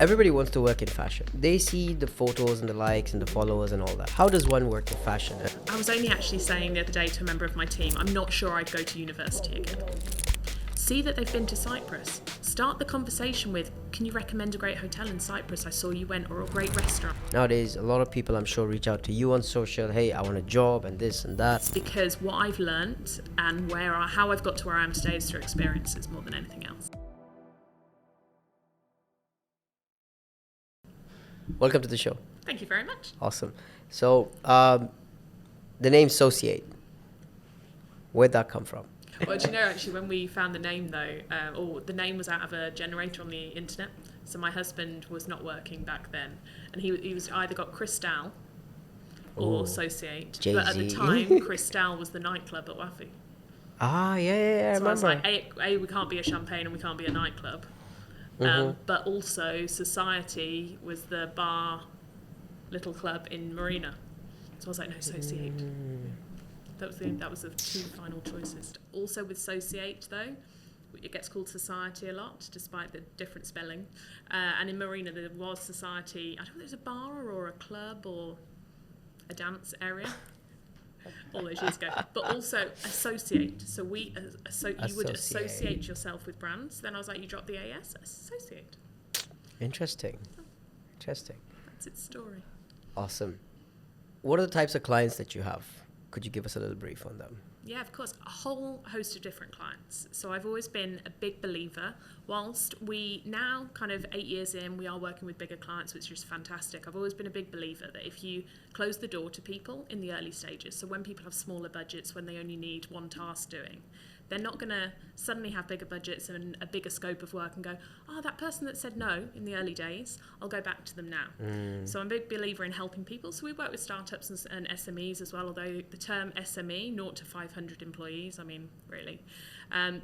Everybody wants to work in fashion. They see the photos and the likes and the followers and all that. How does one work in fashion? I was only actually saying the other day to a member of my team, I'm not sure I'd go to university again. See that they've been to Cyprus. Start the conversation with, can you recommend a great hotel in Cyprus? I saw you went, or a great restaurant. Nowadays, a lot of people, I'm sure, reach out to you on social. Hey, I want a job and this and that. Because what I've learnt and how I've got to where I am today is through experiences more than anything else. Welcome to the show. Thank you very much. Awesome. So, the name Sociate, where'd that come from? Well, do you know, actually, when we found the name, though, the name was out of a generator on the internet. So my husband was not working back then, and he was either got Cristal or Sociate. Jay-Z. But at the time, Cristal was the nightclub at Wafi. Ah, yeah, I So I was remember. like, we can't be a champagne and we can't be a nightclub. But also, Society was the bar, little club in Marina. So I was like, no, Sociate. That was the two final choices. Also with Sociate, though, it gets called Society a lot, despite the different spelling. And in Marina, there was Society. I don't know if there's a bar or a club or a dance area. All those years ago. But also Associate. So you would associate yourself with brands. Then I was like, you drop the AS, Associate. Interesting. That's its story. Awesome. What are the types of clients that you have? Could you give us a little brief on them? Yeah, of course. A whole host of different clients. So I've always been a big believer. Whilst we now, kind of 8 years in, we are working with bigger clients, which is fantastic. I've always been a big believer that if you close the door to people in the early stages, so when people have smaller budgets, when they only need one task doing, they're not going to suddenly have bigger budgets and a bigger scope of work and go, that person that said no in the early days, I'll go back to them now. So I'm a big believer in helping people. So we work with startups and SMEs as well, although the term SME, 0 to 500 employees, I mean, really.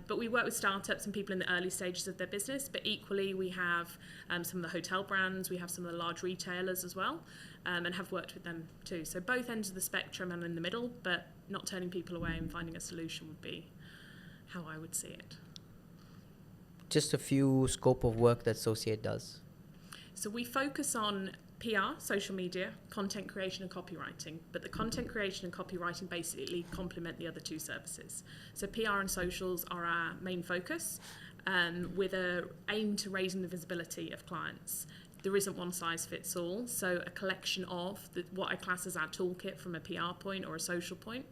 But we work with startups and people in the early stages of their business, but equally we have some of the hotel brands, we have some of the large retailers as well, and have worked with them too. So both ends of the spectrum and in the middle, but not turning people away and finding a solution would be how I would see it. Just a few scope of work that Sociate does. So we focus on PR, social media, content creation and copywriting, but the content creation and copywriting basically complement the other two services. So PR and socials are our main focus, with an aim to raising the visibility of clients. There isn't one size fits all, so a collection of what I class as our toolkit from a PR point or a social point,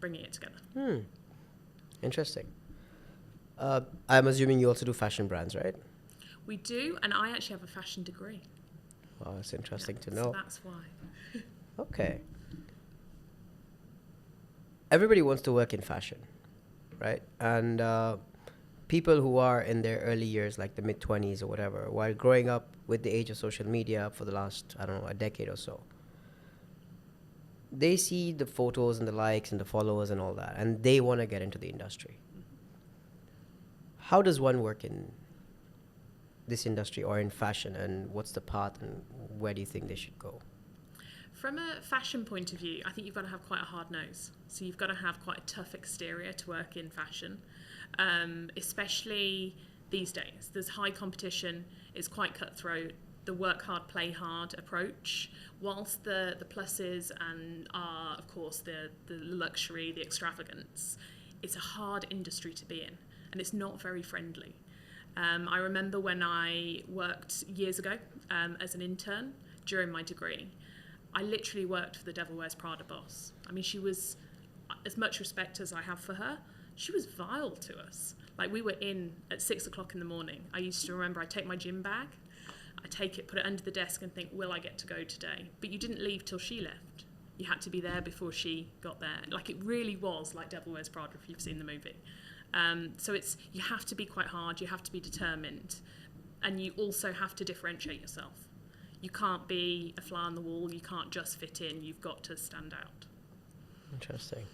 bringing it together. Interesting. I'm assuming you also do fashion brands, right? We do, and I actually have a fashion degree. Wow, that's interesting to know. So that's why. Okay. Everybody wants to work in fashion, right? And people who are in their early years, like the mid-20s or whatever, while growing up with the age of social media for the last, a decade or so, they see the photos and the likes and the followers and all that, and they want to get into the industry. How does one work in this industry or in fashion, and what's the path and where do you think they should go? From a fashion point of view, I think you've got to have quite a hard nose. So you've got to have quite a tough exterior to work in fashion, especially these days. There's high competition, it's quite cutthroat. The work hard, play hard approach, whilst the pluses and are, of course, the luxury, the extravagance, it's a hard industry to be in, and it's not very friendly. I remember when I worked years ago as an intern during my degree, I literally worked for the Devil Wears Prada boss. I mean, she was, as much respect as I have for her, she was vile to us. Like, we were in at 6 o'clock in the morning. I used to remember I'd take my gym bag, I take it, put it under the desk and think, will I get to go today? But you didn't leave till she left. You had to be there before she got there. Like, it really was like Devil Wears Prada, if you've seen the movie. So you have to be quite hard, you have to be determined, and you also have to differentiate yourself. You can't be a fly on the wall, you can't just fit in, you've got to stand out. Interesting.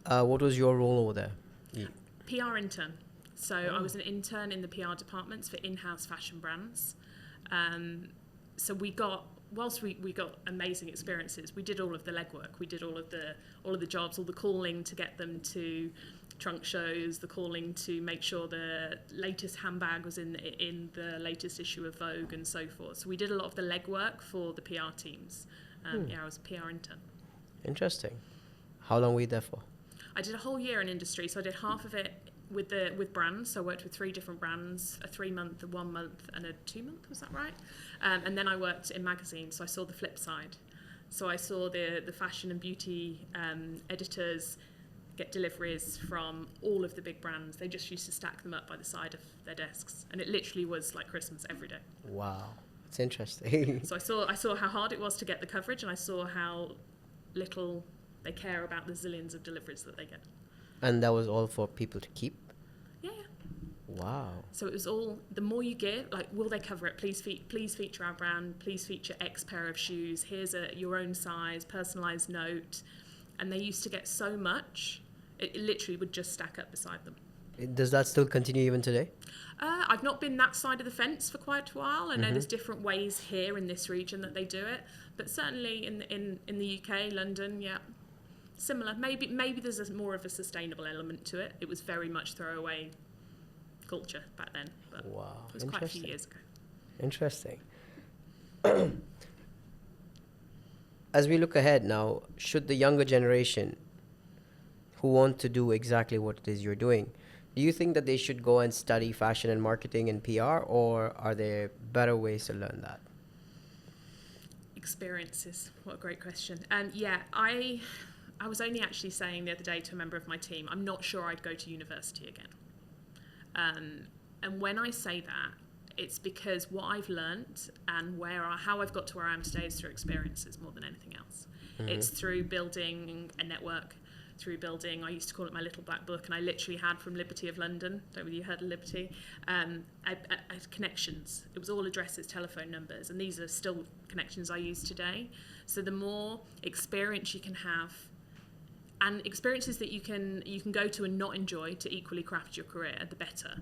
What was your role over there? PR intern. So I was an intern in the PR departments for in-house fashion brands. So whilst we got amazing experiences, we did all of the legwork. We did all of the jobs, all the calling to get them to trunk shows, the calling to make sure the latest handbag was in the latest issue of Vogue and so forth. So we did a lot of the legwork for the PR teams. Yeah, I was a PR intern. Interesting. How long were you there for? I did a whole year in industry, so I did half of it with brands. So I worked with 3 different brands, a 3-month, a 1-month, and a 2-month. Was that right? And then I worked in magazines, so I saw the flip side. So I saw the fashion and beauty editors get deliveries from all of the big brands. They just used to stack them up by the side of their desks, and it literally was like Christmas every day. Wow, it's interesting. So I saw how hard it was to get the coverage, and I saw how little they care about the zillions of deliveries that they get. And that was all for people to keep? Yeah. Wow. So it was all, the more you give, like, will they cover it? Please feature our brand. Please feature X pair of shoes. Here's your own size, personalised note. And they used to get so much, it literally would just stack up beside them. Does that still continue even today? I've not been that side of the fence for quite a while. I know there's different ways here in this region that they do it, but certainly in the UK, London, yeah, similar. Maybe there's more of a sustainable element to it. It was very much throwaway culture back then, but wow, it was quite a few years ago. Interesting. As we look ahead now, should the younger generation who want to do exactly what it is you're doing, do you think that they should go and study fashion and marketing and PR, or are there better ways to learn that? Experiences. What a great question. Yeah, I was only actually saying the other day to a member of my team, I'm not sure I'd go to university again. And when I say that, it's because what I've learned and how I've got to where I am today is through experiences more than anything else. It's through building a network, through building, I used to call it my little black book, and I literally had from Liberty of London, don't know whether you heard of Liberty, I had connections. It was all addresses, telephone numbers, and these are still connections I use today. So the more experience you can have, and experiences that you can go to and not enjoy to equally craft your career, the better.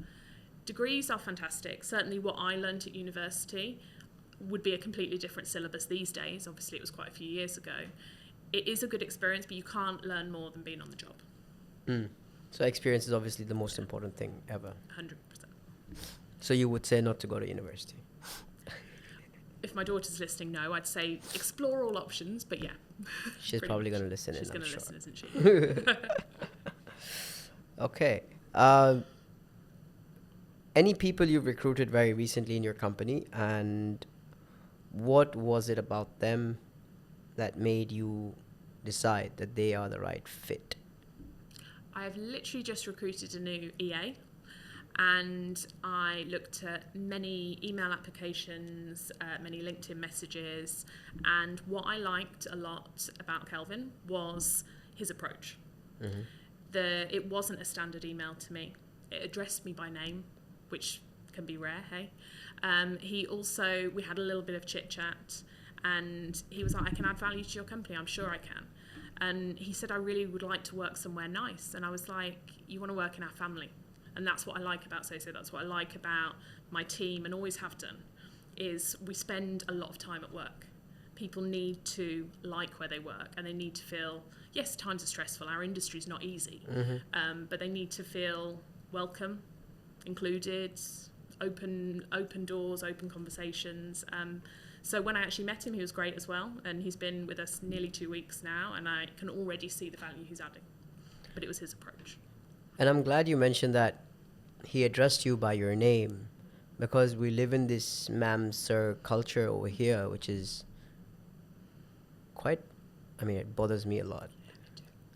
Degrees are fantastic. Certainly what I learned at university would be a completely different syllabus these days. Obviously it was quite a few years ago. It is a good experience, but you can't learn more than being on the job. So experience is obviously the most important thing ever. 100%. So you would say not to go to university? If my daughter's listening, no, I'd say explore all options, but yeah. She's probably going to listen in, She's going to sure. listen, isn't she? Okay. Any people you've recruited very recently in your company, and what was it about them that made you decide that they are the right fit? I have literally just recruited a new EA, and I looked at many email applications, many LinkedIn messages, and what I liked a lot about Kelvin was his approach. It wasn't a standard email to me. It addressed me by name, which can be rare, hey? We had a little bit of chit-chat, and he was like, I can add value to your company, I'm sure I can. And he said, I really would like to work somewhere nice. And I was like, you want to work in our family. And that's what I like about SOCIATE, that's what I like about my team, and always have done, is we spend a lot of time at work. People need to like where they work, and they need to feel, yes, times are stressful, our industry's not easy, but they need to feel welcome, included, open doors, open conversations. So when I actually met him, he was great as well, and he's been with us nearly 2 weeks now, and I can already see the value he's adding. But it was his approach. And I'm glad you mentioned that he addressed you by your name, because we live in this ma'am, sir culture over here, which is it bothers me a lot.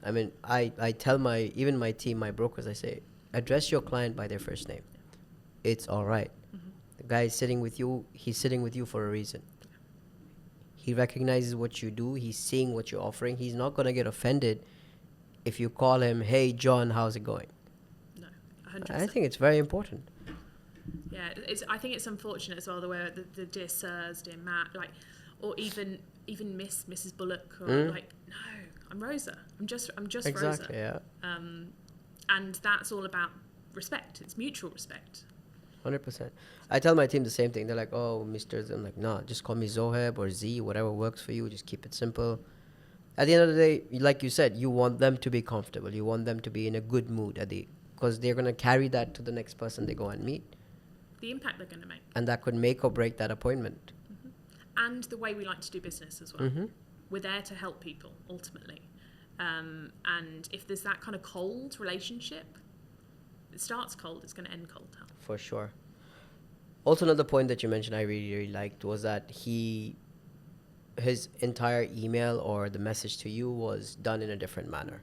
I mean, I tell even my team, my brokers, I say, address your client by their first name. It's all right. The guy is sitting with you, he's sitting with you for a reason. He recognizes what you do, he's seeing what you're offering. He's not going to get offended if you call him, hey, John, how's it going? No, 100%. I think it's very important. Yeah, I think it's unfortunate as well, the way the dear sirs, dear Matt, or even Mrs. Bullock, or no, I'm Rosa. I'm just exactly, Rosa. Yeah. And that's all about respect. It's mutual respect. 100%. I tell my team the same thing. They're like, oh, Mr. I'm like, no, just call me Zoheb or Z, whatever works for you. Just keep it simple. At the end of the day, like you said, you want them to be comfortable. You want them to be in a good mood because they're going to carry that to the next person they go and meet. The impact they're going to make. And that could make or break that appointment. And the way we like to do business as well. Mm-hmm. We're there to help people, ultimately. And if there's that kind of cold relationship, it starts cold, it's going to end cold. For sure. Also, another point that you mentioned I really, really liked was that his entire email or the message to you was done in a different manner.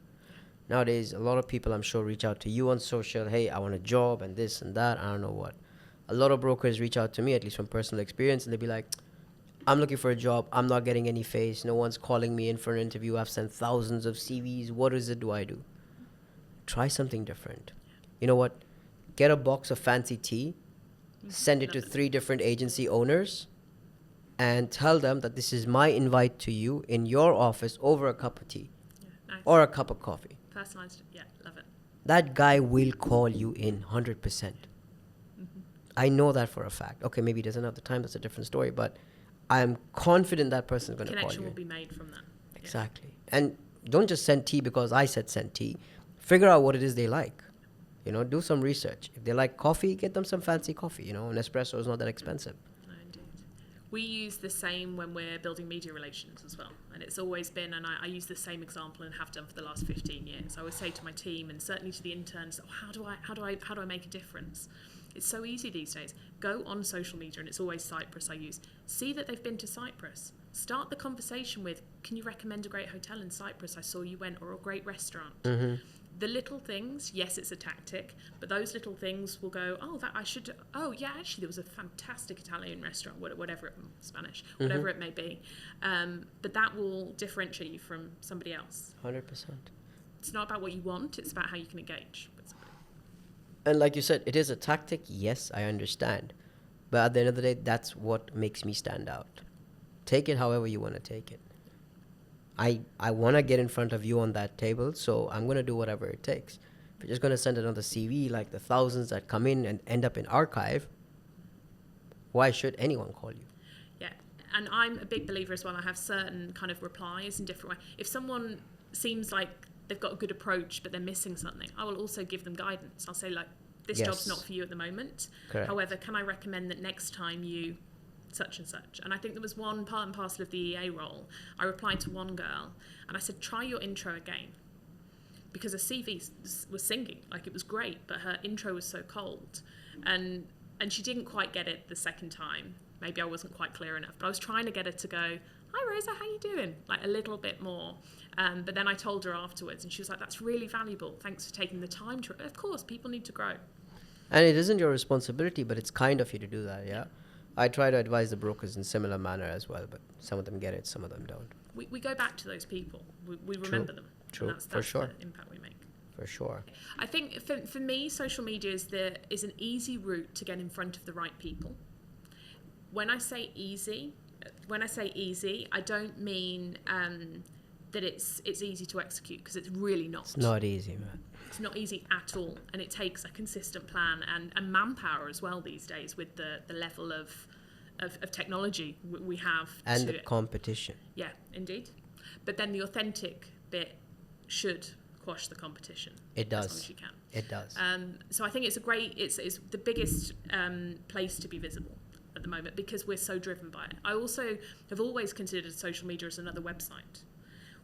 Nowadays, a lot of people, I'm sure, reach out to you on social. Hey, I want a job and this and that. I don't know what. A lot of brokers reach out to me, at least from personal experience, and they'll be like, I'm looking for a job. I'm not getting any face. No one's calling me in for an interview. I've sent thousands of CVs. What is it do I do? Try something different. You know what? Get a box of fancy tea, send it to 3 different agency owners, and tell them that this is my invite to you in your office over a cup of tea or a cup of coffee. Personalized, yeah, love it. That guy will call you in 100%. I know that for a fact. Okay, maybe he doesn't have the time. That's a different story. But I'm confident that person is going to call you. Connection will be made from that. Exactly. Yeah. And don't just send tea because I said send tea. Figure out what it is they like. Do some research. If they like coffee, get them some fancy coffee. An espresso is not that expensive. No, indeed. We use the same when we're building media relations as well. And it's always been, and I use the same example and have done for the last 15 years. I always say to my team and certainly to the interns, how do I make a difference? It's so easy these days. Go on social media, and it's always Cyprus I use. See that they've been to Cyprus. Start the conversation with, can you recommend a great hotel in Cyprus? I saw you went, or a great restaurant. Mm-hmm. The little things, yes, it's a tactic, but those little things will go, actually there was a fantastic Italian restaurant, whatever, Spanish, whatever it may be. But that will differentiate you from somebody else. 100%. It's not about what you want, it's about how you can engage with somebody. And like you said, it is a tactic. Yes, I understand. But at the end of the day, that's what makes me stand out. Take it however you want to take it. I want to get in front of you on that table, so I'm going to do whatever it takes. If you're just going to send another CV like the thousands that come in and end up in archive, why should anyone call you? Yeah, and I'm a big believer as well. I have certain kind of replies in different ways. If someone seems like they've got a good approach but they're missing something, I will also give them guidance. I'll say, like, this job's not for you at the moment. Correct. However, can I recommend that next time you such and such? And I think there was one part and parcel of the EA role. I replied to one girl and I said, try your intro again, because her CV was singing, like it was great, but her intro was so cold, and she didn't quite get it the second time. Maybe I wasn't quite clear enough, but I was trying to get her to go, hi Rosa, how you doing? Like a little bit more. But then I told her afterwards and she was like, that's really valuable. Thanks for taking the time to, of course, people need to grow. And it isn't your responsibility, but it's kind of you to do that, yeah? I try to advise the brokers in similar manner as well, but some of them get it, some of them don't. We go back to those people. We remember them. True, and that's for sure. The impact we make. For sure. I think for me, social media is an easy route to get in front of the right people. When I say easy, I don't mean that it's easy to execute, because it's really not. It's not easy, man. It's not easy at all, and it takes a consistent plan and manpower as well these days with the level of technology we have. And the competition. Yeah, indeed. But then the authentic bit should quash the competition. It does. As long as you can. It does. So I think it's it's the biggest place to be visible at the moment, because we're so driven by it. I also have always considered social media as another website.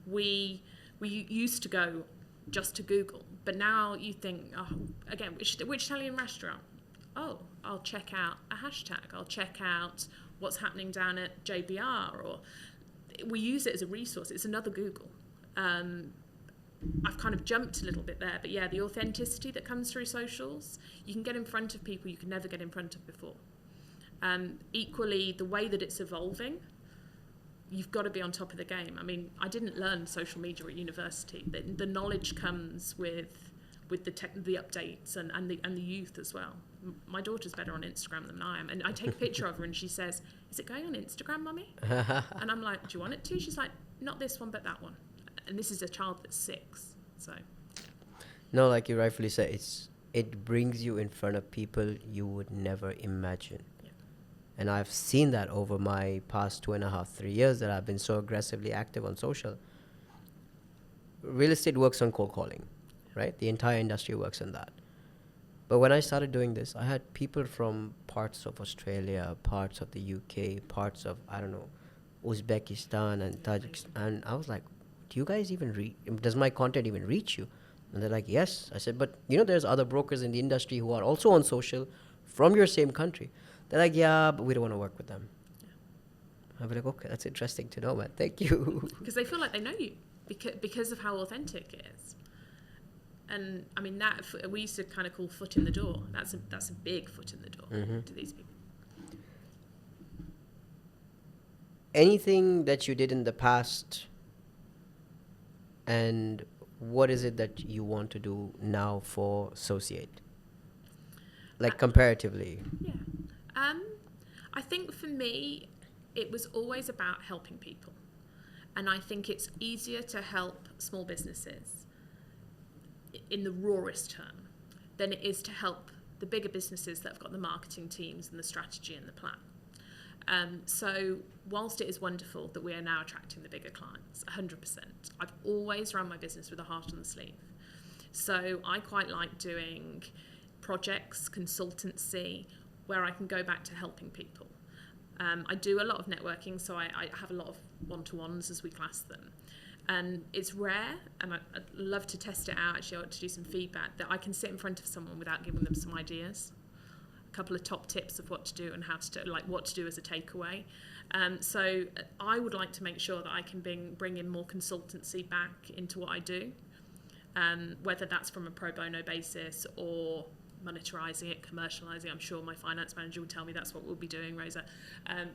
We used to go just to Google, but now you think, again, which Italian restaurant? Oh, I'll check out a hashtag. I'll check out what's happening down at JBR, or we use it as a resource. It's another Google. I've kind of jumped a little bit there, but yeah, the authenticity that comes through socials, you can get in front of people you could never get in front of before. Equally, the way that it's evolving, you've got to be on top of the game. I mean, I didn't learn social media at university. The knowledge comes with the updates and the youth as well. My daughter's better on Instagram than I am, and I take a picture of her and she says, "Is it going on Instagram, Mummy?" And I'm like, "Do you want it to?" She's like, "Not this one, but that one." And this is a child that's 6, so. No, like you rightfully said, it brings you in front of people you would never imagine. And I've seen that over my past 2.5, 3 years that I've been so aggressively active on social. real estate works on cold calling, right? The entire industry works on that. But when I started doing this, I had people from parts of Australia, parts of the UK, parts of, I don't know, Uzbekistan and Tajikistan. And I was like, do you guys even does my content even reach you? And they're like, yes. I said, but there's other brokers in the industry who are also on social from your same country. They're like, yeah, but we don't want to work with them. I'll be like, okay, that's interesting to know, man. Thank you. Because they feel like they know you because of how authentic it is. And I mean, that we used to kind of call foot in the door. That's a big foot in the door to these people. Anything that you did in the past, and what is it that you want to do now for Associate? Like comparatively. Yeah. I think for me, it was always about helping people. And I think it's easier to help small businesses in the rawest term than it is to help the bigger businesses that have got the marketing teams and the strategy and the plan. So whilst it is wonderful that we are now attracting the bigger clients, 100%, I've always run my business with a heart on the sleeve. So I quite like doing projects, consultancy, where I can go back to helping people. I do a lot of networking, so I have a lot of one-to-ones, as we class them. And it's rare, and I'd love to test it out, actually, I want to do some feedback, that I can sit in front of someone without giving them some ideas. A couple of top tips of what to do and how to do, like what to do as a takeaway. So I would like to make sure that I can bring in more consultancy back into what I do, whether that's from a pro bono basis or monetarising it, commercialising it. I'm sure my finance manager would tell me that's what we'll be doing, Rosa.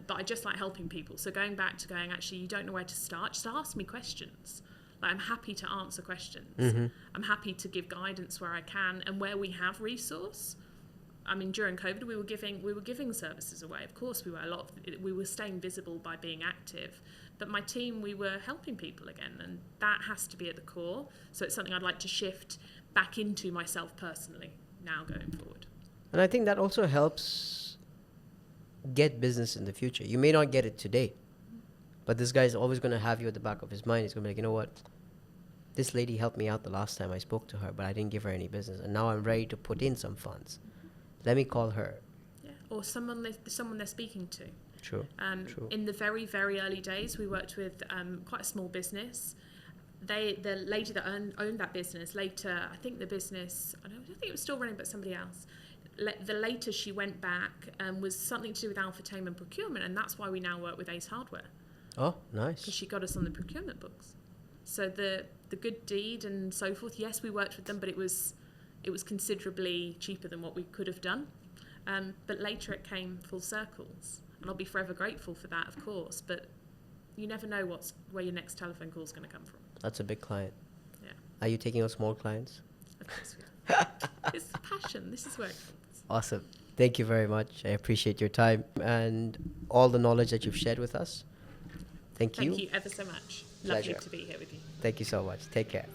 But I just like helping people. So going back to actually, you don't know where to start, just ask me questions. Like, I'm happy to answer questions. I'm happy to give guidance where I can, and where we have resource. I mean, during COVID, we were giving services away. Of course, we were we were staying visible by being active. But my team, we were helping people again, and that has to be at the core. So it's something I'd like to shift back into myself personally now going forward. And I think that also helps get business in the future. You may not get it today, but this guy's always going to have you at the back of his mind. He's going to be like, you know what? This lady helped me out the last time I spoke to her, but I didn't give her any business. And now I'm ready to put in some funds. Let me call her. Yeah, or someone they're speaking to. True. True. In the very, very early days, we worked with quite a small business. The lady that owned that business, later, I think the business, I don't think it was still running, but somebody else. The later she went back was something to do with alpha-tainment procurement, and that's why we now work with ACE Hardware. Oh, nice. Because she got us on the procurement books. So the good deed and so forth, yes, we worked with them, but it was considerably cheaper than what we could have done. But later it came full circles. And I'll be forever grateful for that, of course. But you never know where your next telephone call is going to come from. That's a big client. Yeah. Are you taking on small clients? Of course we are. It's passion. This is where it comes. Awesome. Thank you very much. I appreciate your time and all the knowledge that you've shared with us. Thank you. Thank you ever so much. Pleasure. Lovely to be here with you. Thank you so much. Take care.